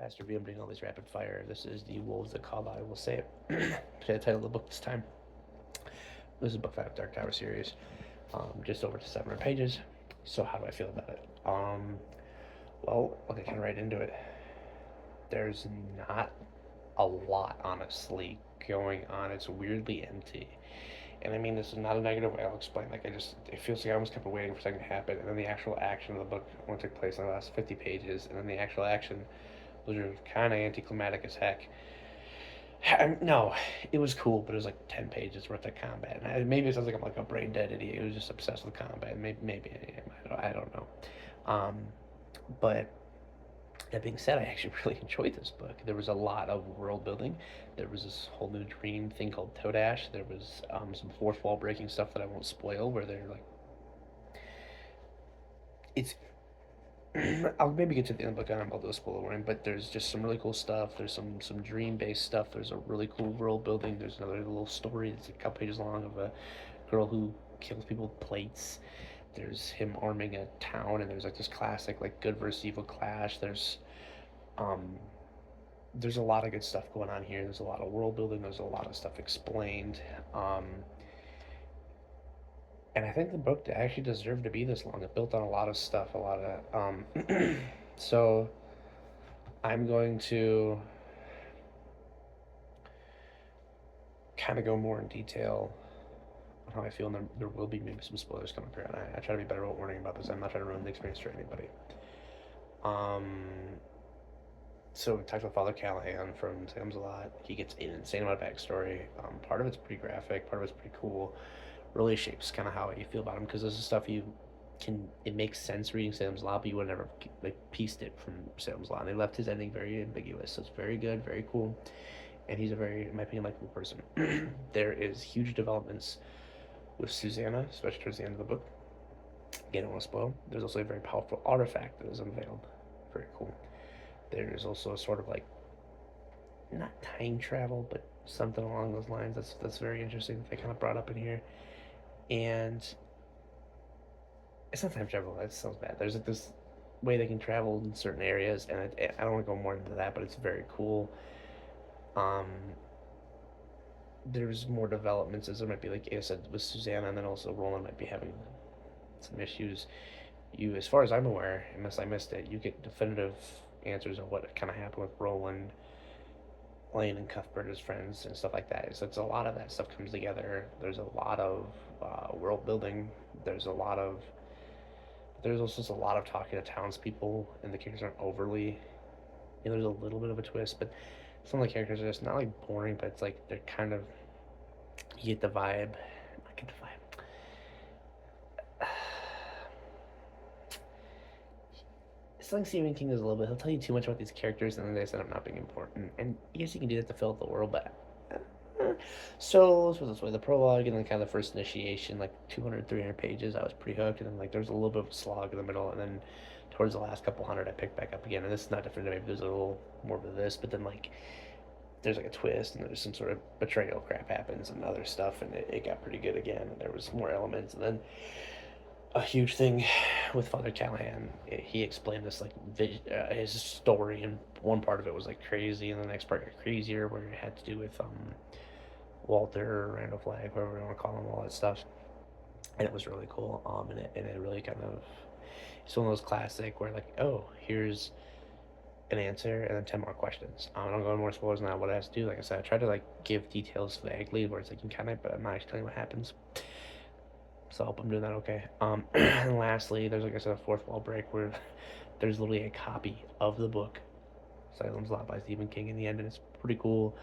Master V. I'm doing all these rapid fire. This is The Wolves That Call. I will say it. Say the title of the book this time. This is book 5 of Dark Tower series. Just over to 700 pages. So how do I feel about it? Well, I'll get kind of right into it. There's not a lot, honestly, going on. It's weirdly empty. And I mean, this is not a negative way. I'll explain. It feels like I almost kept waiting for something to happen. And then the actual action of the book only took place in the last 50 pages. And then the actual action was kind of anticlimactic as heck. No, it was cool, but it was like 10 pages worth of combat. And maybe it sounds like I'm like a brain dead idiot who's just obsessed with combat. Maybe I am. I don't know. Um, but that being said, I actually really enjoyed this book. There was a lot of world building. There was this whole new dream thing called Todash. There was some fourth wall breaking stuff that I won't spoil, where they're like, it's. I'll maybe get to the end of the book and I'll do a spoiler warning, but there's just some really cool stuff. There's some dream based stuff. There's a really cool world building. There's another little story that's a couple pages long of a girl who kills people with plates. There's him arming a town, and there's like this classic like good versus evil clash. Um, there's a lot of good stuff going on here. There's a lot of world building. There's a lot of stuff explained. And I think the book actually deserved to be this long. It built on a lot of stuff, a lot of so I'm going to kind of go more in detail on how I feel, and there will be maybe some spoilers coming through. And I try to be better about warning about this. I'm not trying to ruin the experience for anybody. Um, so we talked about Father Callahan from Salem's a lot. He gets an insane amount of backstory. Part of it's pretty graphic. Part of it's pretty cool. Really shapes kind of how you feel about him, because this is stuff you can. It makes sense reading Salem's Lot, but you would never like pieced it from Salem's Lot. And they left his ending very ambiguous, so it's very good, very cool, and he's a very, in my opinion, likable person. There is huge developments with Susanna, especially towards the end of the book. Again, I don't want to spoil. There's also a very powerful artifact that is unveiled. Very cool. There's also a sort of like, not time travel, but something along those lines. That's very interesting that they kind of brought up in here. And it's not time travel. That sounds bad. There's like this way they can travel in certain areas, and I don't want to go more into that, but it's very cool. Um, there's more developments as there might be, like I said, with Susanna, and then also Roland might be having some issues. You, as far as I'm aware, unless I missed it, you get definitive answers of what kind of happened with Roland, Lane, and Cuthbert as friends and stuff like that. So it's a lot of that stuff comes together. There's a lot of world building. There's a lot of there's also just a lot of talking to townspeople, and the characters aren't overly. You know, there's a little bit of a twist, but some of the characters are just not like boring, but it's like they're kind of, you get the vibe. I get the vibe. It's like Stephen King does a little bit. He'll tell you too much about these characters, and then they end up not being important. And I guess you can do that to fill out the world, but so let's put it this way: the prologue and then kind of the first initiation, like 200, 300 pages, I was pretty hooked, and then like there's a little bit of a slog in the middle, and then towards the last couple hundred, I picked back up again. And this is not different. Maybe there's a little more of this, but then like there's like a twist, and there's some sort of betrayal crap happens and other stuff, and it got pretty good again. And there was more elements, and then a huge thing with Father Callahan. He explained this like his story, and one part of it was like crazy, and the next part got crazier, where it had to do with Walter or Randall Flagg, whatever you want to call him, all that stuff. And it was really cool. And it really kind of, it's one of those classic where like, oh, here's an answer and then 10 more questions. I don't go into more spoilers than that. What it has to do, like I said, I try to like give details vaguely where it's like you can kind of, but I'm not actually telling you what happens. So I hope I'm doing that okay. And lastly, there's like I said, a fourth wall break where there's literally a copy of the book Salem's Lot by Stephen King in the end, and it's pretty cool.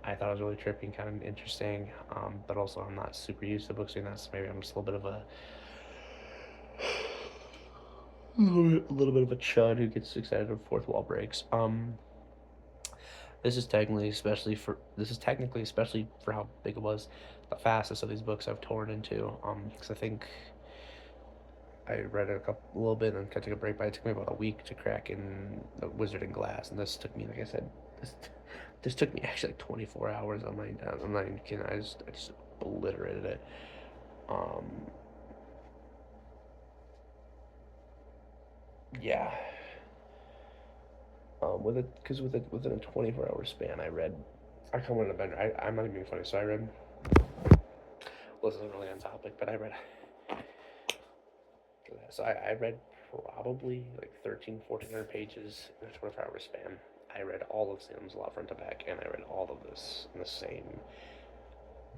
I thought it was really trippy and kind of interesting, but also I'm not super used to books doing that, so maybe I'm just a little bit of a chud who gets excited when fourth wall breaks. This is technically especially for how big it was, the fastest of these books I've torn into. Because I think I read it a little bit and kind of took a break, but it took me about a week to crack in the Wizard and Glass, and this took me, like I said, this took me actually like 24 hours on my. I'm not even kidding. I just obliterated it. Um, yeah, With it, because within a 24-hour span, I come on a bender. I'm not even being funny. So I read. Well, this isn't really on topic, but I read. So I read probably like 13, 1400 pages in a 24-hour span. I read all of Salem's Lot front to back, and I read all of this in the same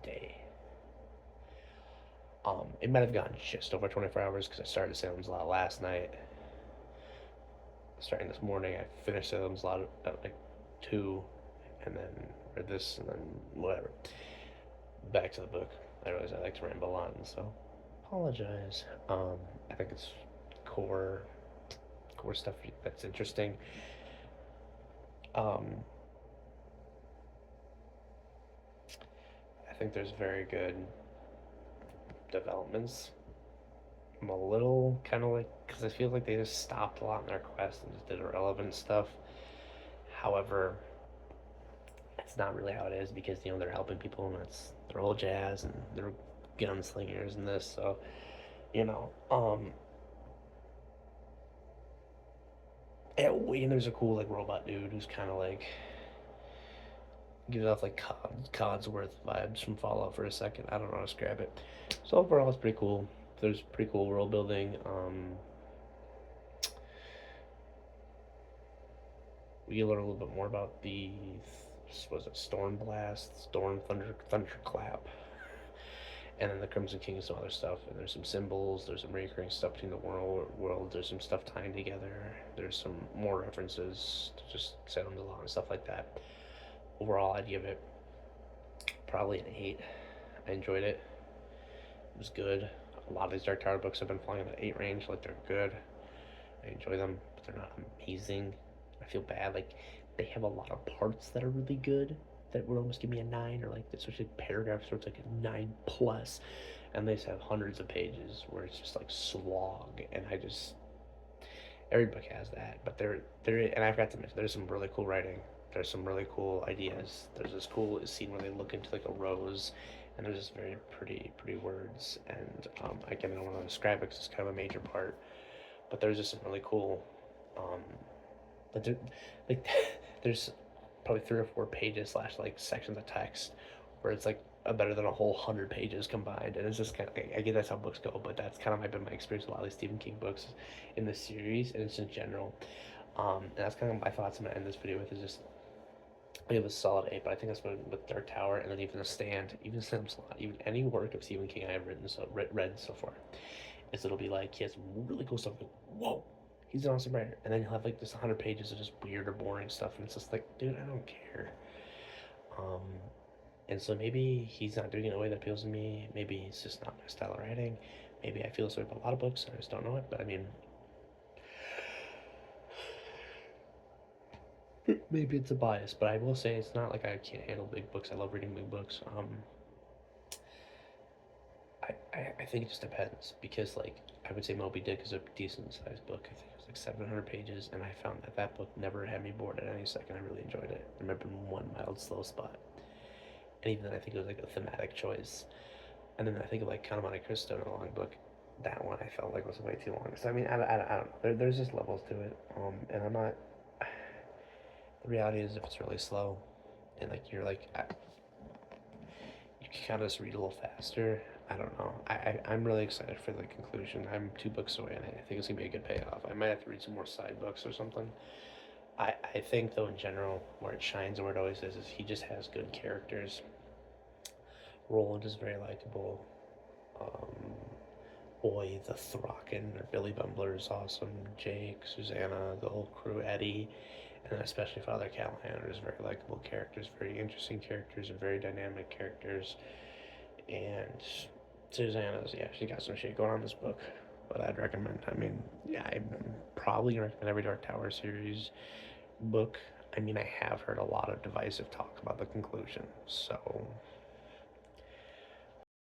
day. It might have gone just over 24 hours because I started Salem's Lot last night. Starting this morning, I finished Salem's Lot at like 2, and then read this, and then whatever. Back to the book. I realize I like to ramble on, so apologize. I think it's core stuff that's interesting. Um, I think there's very good developments. I'm a little kind of like, because I feel like they just stopped a lot in their quest and just did irrelevant stuff. However, it's not really how it is because they're helping people and it's their whole jazz and they're gunslingers and this. So you know, and there's a cool like robot dude who's kind of like gives off like Codsworth vibes from Fallout for a second. I don't know how to describe it. So overall, it's pretty cool. There's pretty cool world building. We learn a little bit more about the was it Storm Blast, Storm Thunderclap, and then the Crimson King and some other stuff. And there's some symbols. There's some recurring stuff between the world. There's some stuff tying together. There's some more references to just Salem's Lot and stuff like that. Overall, I'd give it probably an 8. I enjoyed it. It was good. A lot of these Dark Tower books have been flying in the 8 range. Like, they're good. I enjoy them, but they're not amazing. I feel bad. Like, they have a lot of parts that are really good that would almost give me a 9, or like, especially paragraphs where it's like a 9 plus, and they just have hundreds of pages where it's just like slog, and I just every book has that, but and I forgot to mention there's some really cool writing. There's some really cool ideas. There's this cool scene where they look into like a rose, and there's just very pretty words. And again, I don't want to describe it because it's kind of a major part, but there's just some really cool, um, like, like there's probably 3 or 4 pages slash like sections of text where it's like better than a whole 100 pages combined, and it's just kind of I get that's how books go, but that's kind of been my experience with a lot of these Stephen King books in the series and it's in general. And that's kind of my thoughts. I'm gonna end this video with is just I give a solid 8, but I think that's with Dark Tower and then even The Stand, even Salem's Lot, even any work of Stephen King I have read so far, is it'll be like he has really cool stuff. Like, whoa, he's an awesome writer, and then he'll have like this 100 pages of just weird or boring stuff, and it's just like, dude, I don't care. Um, and so maybe he's not doing it in a way that appeals to me. Maybe it's just not my style of writing. Maybe I feel this way about a lot of books and I just don't know it. But I mean, maybe it's a bias. But I will say it's not like I can't handle big books. I love reading big books. I think it just depends because like I would say Moby Dick is a decent sized book. I think it was like 700 pages, and I found that book never had me bored at any second. I really enjoyed it. There might have been one mild slow spot, and even then I think it was like a thematic choice. And then I think of like Count of Monte Cristo in a long book. That one I felt like was way too long. So I mean, I don't know. There's just levels to it. And I'm not. The reality is, if it's really slow, and like you're like, you can kind of just read a little faster. I don't know. I'm really excited for the conclusion. I'm 2 books away, and I think it's gonna be a good payoff. I might have to read some more side books or something. I think though in general, where it shines and where it always is he just has good characters. Roland is very likable. Um, Boy, the Throcken or Billy Bumbler is awesome. Jake, Susanna, the whole crew, Eddie, and especially Father Callahan is very likable characters, very interesting characters, and very dynamic characters. And Susanna's, yeah, she got some shit going on in this book, but I'd recommend. I mean, yeah, I'm probably gonna recommend every Dark Tower series book. I mean, I have heard a lot of divisive talk about the conclusion, so